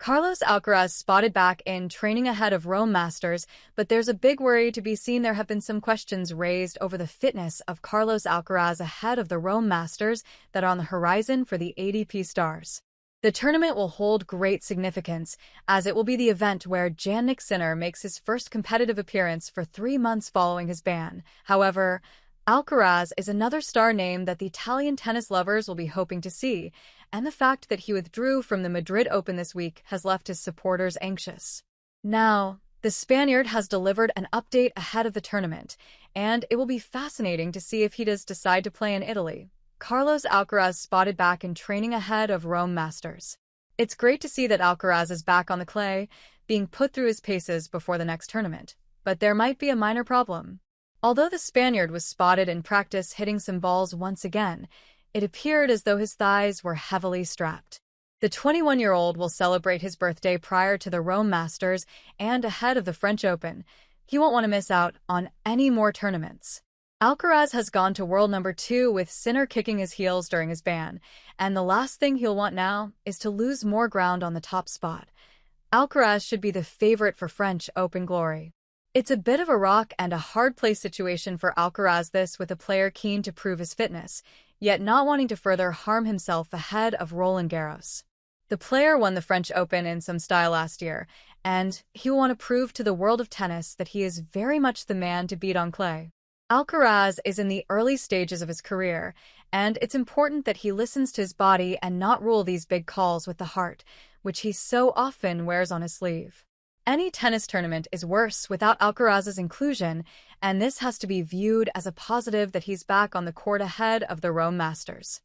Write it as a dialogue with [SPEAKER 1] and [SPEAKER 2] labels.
[SPEAKER 1] Carlos Alcaraz spotted back in training ahead of Rome Masters, but there's a big worry to be seen. There have been some questions raised over the fitness of Carlos Alcaraz ahead of the Rome Masters that are on the horizon for the ATP stars. The tournament will hold great significance, as it will be the event where Jannik Sinner makes his first competitive appearance for 3 months following his ban. However, Alcaraz is another star name that the Italian tennis lovers will be hoping to see, and the fact that he withdrew from the Madrid Open this week has left his supporters anxious. Now, the Spaniard has delivered an update ahead of the tournament, and it will be fascinating to see if he does decide to play in Italy. Carlos Alcaraz spotted back in training ahead of Rome Masters. It's great to see that Alcaraz is back on the clay, being put through his paces before the next tournament, but there might be a minor problem. Although the Spaniard was spotted in practice hitting some balls once again, it appeared as though his thighs were heavily strapped. The 21-year-old will celebrate his birthday prior to the Rome Masters and ahead of the French Open. He won't want to miss out on any more tournaments. Alcaraz has gone to world number 2 with Sinner kicking his heels during his ban, and the last thing he'll want now is to lose more ground on the top spot. Alcaraz should be the favorite for French Open glory. It's a bit of a rock and a hard place situation for Alcaraz, this with a player keen to prove his fitness, yet not wanting to further harm himself ahead of Roland Garros. The player won the French Open in some style last year, and he will want to prove to the world of tennis that he is very much the man to beat on clay. Alcaraz is in the early stages of his career, and it's important that he listens to his body and not rule these big calls with the heart, which he so often wears on his sleeve. Any tennis tournament is worse without Alcaraz's inclusion, and this has to be viewed as a positive that he's back on the court ahead of the Rome Masters.